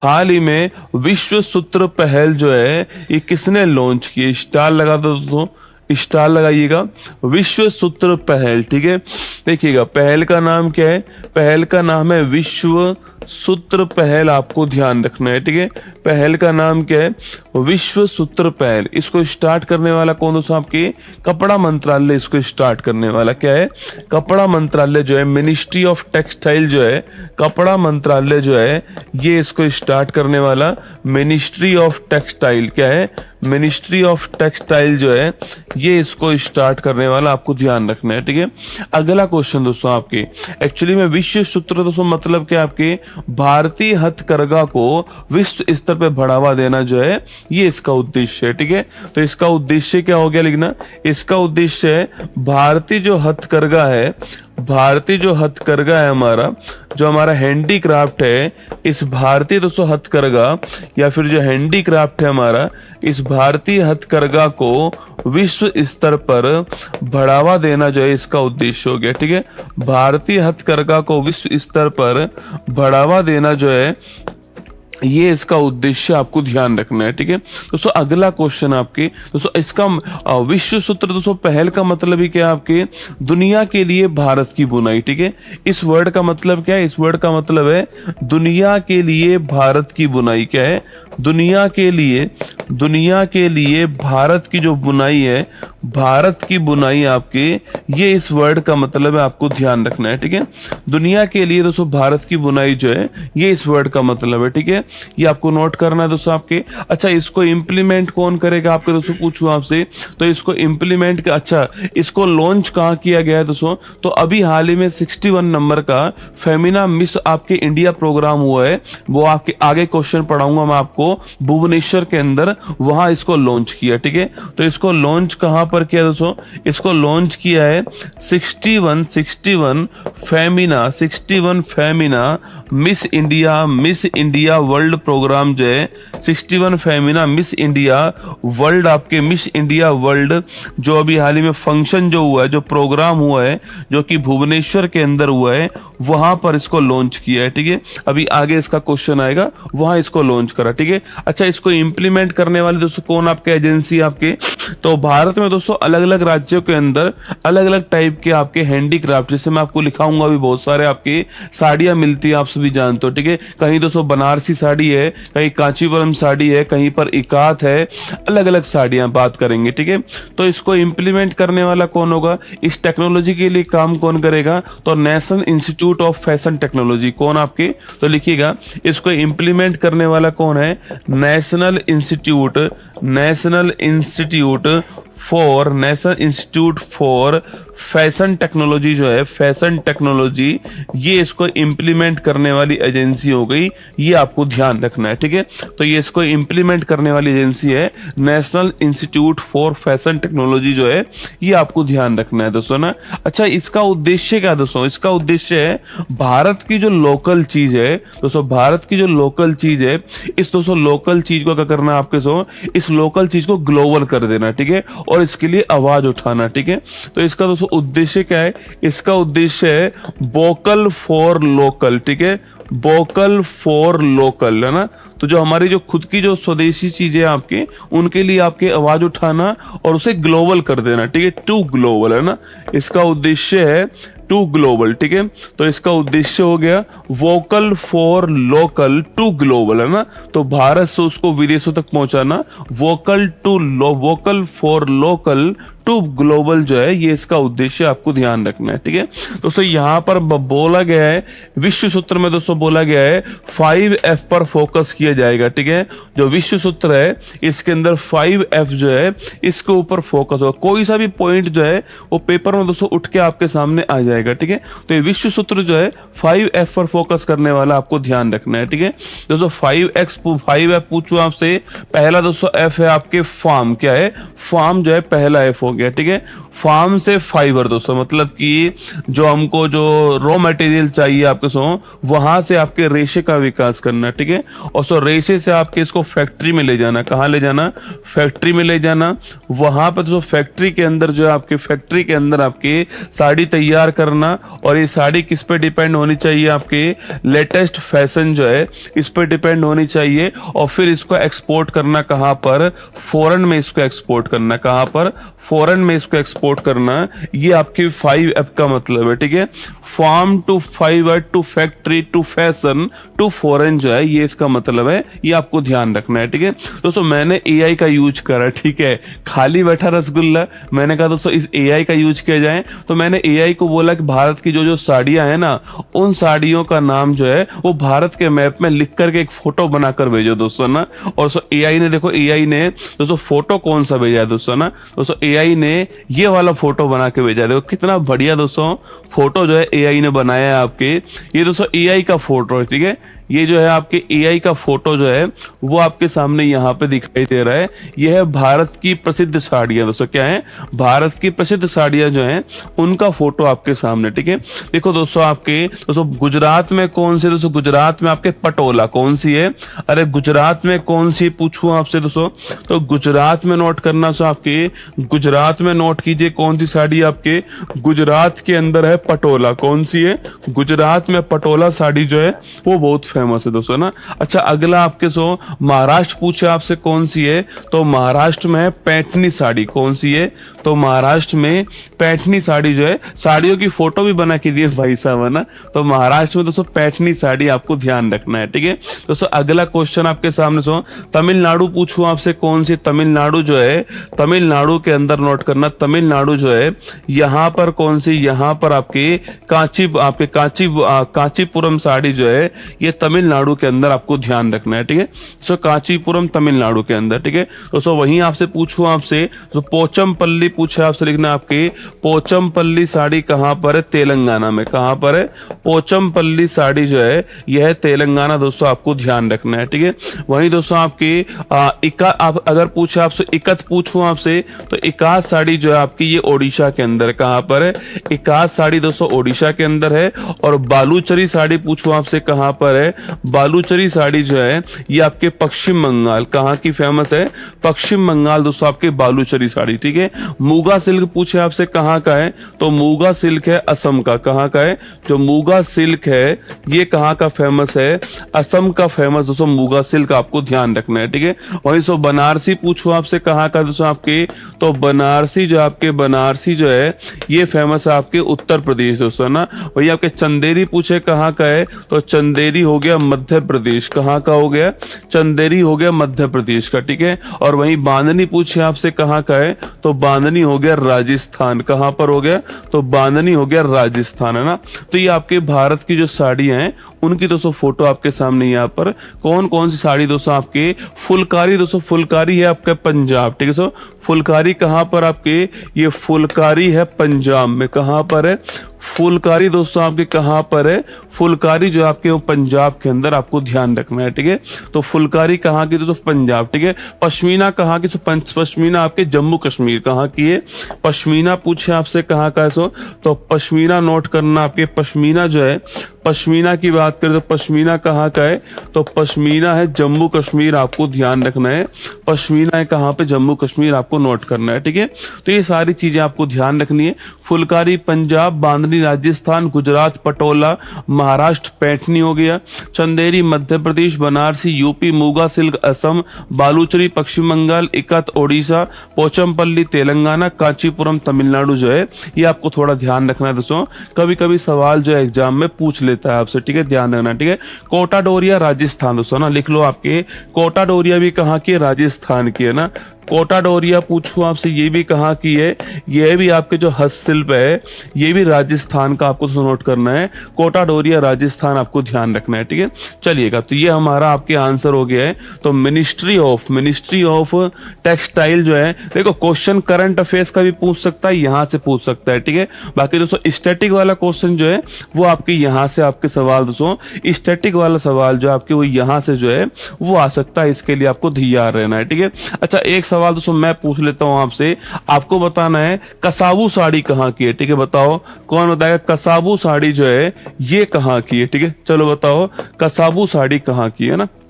हाल ही में विश्व सूत्र पहल जो है ये किसने लॉन्च की? स्टार लगा दो दोस्तों, स्टार लगाइएगा। विश्व सूत्र पहल, ठीक है। देखिएगा पहल का नाम क्या है? पहल का नाम है विश्व सूत्र पहल, आपको ध्यान रखना है, ठीक है। पहल का नाम क्या है? विश्व सूत्र पहल। इसको स्टार्ट करने वाला कौन दोस्तों? आपके कपड़ा मंत्रालय इसको स्टार्ट करने वाला। क्या है? कपड़ा मंत्रालय जो है, मिनिस्ट्री ऑफ टेक्सटाइल जो है, कपड़ा मंत्रालय जो है ये इसको स्टार्ट करने वाला। मिनिस्ट्री ऑफ टेक्सटाइल, क्या है? मिनिस्ट्री ऑफ टेक्सटाइल जो है ये इसको स्टार्ट करने वाला, आपको ध्यान रखना है, ठीक है। अगला क्वेश्चन दोस्तों आपके, एक्चुअली में विश्व सूत्र दोस्तों मतलब क्या? आपके भारतीय हथकरघा को विश्व स्तर पे बढ़ावा देना जो है ये इसका उद्देश्य है, ठीक है। तो इसका उद्देश्य क्या हो गया लिखना? इसका उद्देश्य है भारतीय जो हथकरघा है, भारतीय जो हथकरघा है हमारा, जो हमारा हैंडीक्राफ्ट है, इस भारतीय दोस्तों हथकरघा या फिर जो हैंडीक्राफ्ट है हमारा, इस भारतीय हथकरघा को विश्व स्तर पर बढ़ावा देना जो है इसका उद्देश्य हो गया, ठीक है। भारतीय हथकरघा को विश्व स्तर पर बढ़ावा देना जो है ये इसका उद्देश्य, आपको ध्यान रखना है, ठीक है। दोस्तों अगला क्वेश्चन आपके दोस्तों, इसका विश्व सूत्र दोस्तों पहल का मतलब ही क्या है? आपके दुनिया के लिए भारत की बुनाई, ठीक है। इस वर्ड का मतलब क्या है? इस वर्ड का मतलब है दुनिया के लिए भारत की बुनाई। क्या है? दुनिया के लिए भारत की जो बुनाई है, भारत की बुनाई आपके, ये इस वर्ड का मतलब है, आपको ध्यान रखना है, ठीक है। दुनिया के लिए दोस्तों भारत की बुनाई जो है ये इस वर्ड का मतलब है, ठीक है। ये आपको नोट करना है दोस्तों आपके। अच्छा इसको इंप्लीमेंट कौन करेगा आपके दोस्तों? पूछूं आपसे तो इसको इंप्लीमेंट, अच्छा इसको लॉन्च कहाँ किया गया है दोस्तों? तो अभी हाल ही में 61 नंबर का फेमिना मिस आपके इंडिया प्रोग्राम हुआ है, वो आपके आगे क्वेश्चन पढ़ाऊंगा मैं आपको, भुवनेश्वर के अंदर, वहां इसको लॉन्च किया, ठीक है। तो इसको लॉन्च कहां पर किया दोस्तों? इसको लॉन्च किया है 61 Femina miss India world program जो है, 61 फेमिना मिस इंडिया वर्ल्ड, आपके मिस इंडिया वर्ल्ड जो अभी हाल ही में फंक्शन जो हुआ है, जो प्रोग्राम हुआ है, जो कि भुवनेश्वर के अंदर हुआ है, वहां पर इसको लॉन्च किया है, ठीक है। अभी आगे इसका क्वेश्चन आएगा, वहां इसको लॉन्च करा, ठीक है। अच्छा इसको इंप्लीमेंट करने वाले दोस्तों कौन? आपके एजेंसी आपके, तो भारत में दोस्तों अलग अलग राज्यों के अंदर अलग अलग टाइप के आपके हैंडीक्राफ्ट, जैसे मैं आपको लिखाऊंगा अभी, बहुत सारे आपके साड़ियां मिलती है, आप सभी जानते हो, ठीक है। कहीं दोस्तों बनारसी साड़ी है, कहीं कांचीपुरम साड़ी है, कहीं पर इकात है, अलग अलग साड़ियां बात करेंगे, ठीक है। तो इसको इंप्लीमेंट करने वाला कौन होगा? इस टेक्नोलॉजी के लिए काम कौन करेगा? तो national institute of fashion technology, कौन आपके? तो लिखिएगा इसको इंप्लीमेंट करने वाला कौन है? National institute for fashion technology जो है, फैशन टेक्नोलॉजी, ये इसको इंप्लीमेंट करने वाली एजेंसी हो गई, ये आपको ध्यान रखना है, ठीक है। तो ये इसको इंप्लीमेंट करने वाली एजेंसी है national institute for fashion technology जो है, ये आपको ध्यान रखना है दोस्तों ना। अच्छा इसका उद्देश्य क्या दोस्तों? इसका उद्देश्य है भारत की जो लोकल चीज है दोस्तों, भारत की जो लोकल चीज है, इस दोस्तों लोकल चीज को क्या करना है आपके सो, इस लोकल चीज को ग्लोबल कर देना, ठीक है, और इसके लिए आवाज उठाना, ठीक है। तो इसका दोस्तों उद्देश्य क्या है? इसका उद्देश्य है वोकल फॉर लोकल, ठीक है, वोकल फॉर लोकल, है ना। तो जो हमारी जो खुद की जो स्वदेशी चीजें आपके, उनके लिए आपके आवाज उठाना और उसे ग्लोबल कर देना, ठीक है, टू ग्लोबल, है ना। इसका उद्देश्य है टू ग्लोबल, ठीक है। तो इसका उद्देश्य हो गया vocal for local to global, है ना। तो भारत से उसको विदेशों तक पहुंचाना, vocal for local to global जो है, ये इसका उद्देश्य, आपको ध्यान रखना है, ठीक है। दोस्तों यहाँ पर बोला गया है, विश्व सूत्र में दोस्तों बोला गया है 5F पर फोकस किया जाएगा, ठीक है। जो विश्व सूत्र है इसके अंदर 5F जो है इसके ऊपर फोकस होगा। कोई सा भी पॉइंट जो है वो पेपर में दोस्तों उठ के आपके सामने आ जाएगा, ठीक है। तो ये विश्व सूत्र जो है 5F पर फोकस करने वाला, आपको ध्यान रखना है, ठीक है। दोस्तों 5F पूछूं आपसे, पहला दोस्तों F है आपके फार्म, क्या है? फार्म जो है पहला F हो गया, ठीक है। फार्म से फाइबर दोस्तों, मतलब कि जो हमको जो रॉ मटेरियल चाहिए आपके वहां से आपके रेशे का विकास करना, ठीक है। और रेशे से आपके इसको फैक्ट्री में ले जाना, कहाँ ले जाना, फैक्ट्री में ले जाना। वहां पर जो फैक्ट्री के अंदर जो है आपके फैक्ट्री के अंदर आपके साड़ी तैयार करना, और ये साड़ी किस पे डिपेंड होनी चाहिए, आपके लेटेस्ट फैशन जो है इस पे डिपेंड होनी चाहिए। और फिर इसको एक्सपोर्ट करना कहाँ पर, फॉरेन में इसको एक्सपोर्ट करना, कहाँ पर, फॉरेन में इसको एक्सपोर्ट करना। ये आपकी 5F का मतलब है, ठीक है। Farm to fibre to factory to fashion to foreign जो है ये इसका मतलब है, ये आपको ध्यान रखना है, ठीक है दोस्तों। मैंने AI का यूज करा, ठीक है, खाली बैठा रसगुल्ला। मैंने कहा दोस्तों इस AI का यूज किया जाए, तो मैंने AI को बोला कि भारत की जो जो साड़ियां हैं ना, उन साड़ियों का नाम जो है वो भारत के मैप में लिख करके एक फोटो बनाकर भेजो दोस्तों ना। और AI ने देखो, AI ने दोस्तों फोटो कौन सा भेजा है दोस्तों ना, दोस्तों AI ने ये वाला फोटो बना के भेजा है। देखो कितना बढ़िया दोस्तों फोटो जो है AI ने बनाया है आपके। ये दोस्तों AI का फोटो है, ठीक है। ये जो है आपके AI का फोटो जो है वो आपके सामने यहाँ पे दिखाई दे रहा है। यह है भारत की प्रसिद्ध साड़ियाँ दोस्तों, क्या है, भारत की प्रसिद्ध साड़ियाँ जो हैं उनका फोटो आपके सामने, ठीक है। देखो दोस्तों आपके दोस्तों गुजरात में कौन सी, दोस्तों गुजरात में आपके पटोला कौन सी है, अरे गुजरात में कौन सी पूछूं आपसे दोस्तों, तो गुजरात में नोट करना। सो आपके गुजरात में नोट कीजिए कौन सी साड़ी आपके गुजरात के अंदर है, पटोला। कौन सी है, गुजरात में पटोला साड़ी जो है वो बहुत फेमस है दोस्तों ना। अच्छा अगला आपके महाराष्ट्र पूछे आपसे कौन सी है, तो महाराष्ट्र में है पैठनी साड़ी। कौन सी है, तो महाराष्ट्र में पैठनी साड़ी जो है, साड़ियों की फोटो भी बना के दिए भाई साहब, है ना। तो महाराष्ट्र में दोस्तों पैठनी साड़ी आपको ध्यान रखना है, ठीक है दोस्तों। अगला क्वेश्चन आपके सामने तमिलनाडु पूछूं आपसे कौन सी, तमिलनाडु जो है, तमिलनाडु के अंदर नोट करना, तमिलनाडु जो है यहाँ पर कौन सी, यहाँ पर आपके कांचीपुरम साड़ी जो है ये तमिलनाडु के अंदर आपको ध्यान रखना है, ठीक है। सो कांचीपुरम तमिलनाडु के अंदर, ठीक है दोस्तों। वहीं आपसे पूछूं आपसे तो पोचमपल्ली पूछे आपसे लिखना, आपके पोचमपल्ली साड़ी कहां पर है, तेलंगाना में। कहां पर है, पोचमपल्ली साड़ी जो है यह तेलंगाना दोस्तों, आपको ध्यान रखना है, ठीक है। वहीं दोस्तों आपके अगर पूछे आपसे इकत पूछूं आपसे, तो इकास साड़ी जो है आपकी ये ओडिशा के अंदर, कहां पर है, इकास साड़ी दोस्तों ओडिशा के अंदर है। और बालूचरी साड़ी पूछूं आपसे कहां पर है, बालूचरी साड़ी जो है ये आपके पश्चिम बंगाल, कहां की फेमस है, पश्चिम बंगाल दोस्तों आपके बालूचरी साड़ी, ठीक है। मूगा सिल्क पूछे आपसे कहां का है, तो मूगा सिल्क है असम का। कहां का है, जो मूगा सिल्क है ये कहां का फेमस है, असम का फेमस दोस्तों मूगा सिल्क, आपको ध्यान रखना है, ठीक है। वहीं बनारसी पूछो आपसे कहां का दोस्तों आपके, तो बनारसी जो है ये फेमस है आपके उत्तर प्रदेश दोस्तों ना। वही आपके चंदेरी पूछे कहां का है, तो चंदेरी हो गया मध्य प्रदेश। कहां का हो गया, चंदेरी हो गया मध्य प्रदेश का, ठीक है। और वहीं बांधनी पूछे आपसे कहां का है, तो बांधनी हो गया राजस्थान। कहां पर हो गया, तो बांधनी हो गया राजस्थान, है ना। तो ये आपके भारत की जो साड़ियां हैं उनकी दोस्तों फोटो आपके सामने यहाँ पर। कौन कौन सी साड़ी दोस्तों आपके, फुलकारी दोस्तों, फुलकारी है आपका पंजाब, ठीक है सो। फुलकारी कहाँ पर आपके, ये फुलकारी है पंजाब में। कहाँ पर है, फुलकारी दोस्तों आपके कहां पर है, फुलकारी जो आपके वो पंजाब के अंदर, आपको ध्यान रखना है, ठीक है। तो फुलकारी कहां की, दोस्तों पंजाब, ठीक है। पश्मीना कहां की, पश्मीना आपके जम्मू कश्मीर। कहां की है, पश्मीना पूछे आपसे कहां का है, तो पश्मीना नोट करना आपके, पश्मीना जो है, पश्मीना की बात करें तो पश्मीना कहाँ का है, तो पश्मीना है जम्मू कश्मीर, आपको ध्यान रखना है। पश्मीना है कहाँ पे, जम्मू कश्मीर, आपको नोट करना है, ठीक है। तो ये सारी चीजें आपको ध्यान रखनी है। फुलकारी पंजाब, बांधनी राजस्थान, गुजरात पटोला, महाराष्ट्र पैठनी हो गया, चंदेरी मध्य प्रदेश, बनारसी यूपी, मूगा सिल्क असम, बालूचरी पश्चिम बंगाल, इकत ओडिशा, पोचमपल्ली तेलंगाना, कांचीपुरम तमिलनाडु जो है ये आपको थोड़ा ध्यान रखना है दोस्तों। कभी कभी सवाल जो है एग्जाम में पूछ लेता है आपसे, ठीक है, ध्यान रखना, ठीक है। कोटा डोरिया राजस्थान दोस्तों ना, लिख लो आपके, कोटा डोरिया भी कहाँ की है, राजस्थान की है ना। कोटा डोरिया पूछूं आपसे, ये भी कहाँ की है, ये भी आपके जो हस्तशिल्प है ये भी राजस्थान का, आपको तो नोट करना है। कोटा डोरिया राजस्थान, आपको ध्यान रखना है, ठीक है। चलिएगा, तो ये हमारा आपके आंसर हो गया है। तो मिनिस्ट्री ऑफ टेक्सटाइल जो है, देखो क्वेश्चन करंट अफेयर्स का भी पूछ सकता है, यहाँ से पूछ सकता है, ठीक है। बाकी दोस्तों स्टैटिक वाला क्वेश्चन जो है वो आपके यहाँ से, आपके सवाल दोस्तों स्टैटिक वाला सवाल जो आपके वो यहाँ से जो है वो आ सकता है, इसके लिए आपको तैयार रहना है, ठीक है। अच्छा, एक सवाल दोस्तों मैं पूछ लेता हूं आपसे, आपको बताना है कसाबू साड़ी कहाँ की है, ठीक है। बताओ कौन बताएगा कसाबू साड़ी जो है ये कहाँ की है, ठीक है। चलो बताओ कसाबू साड़ी कहाँ की है ना।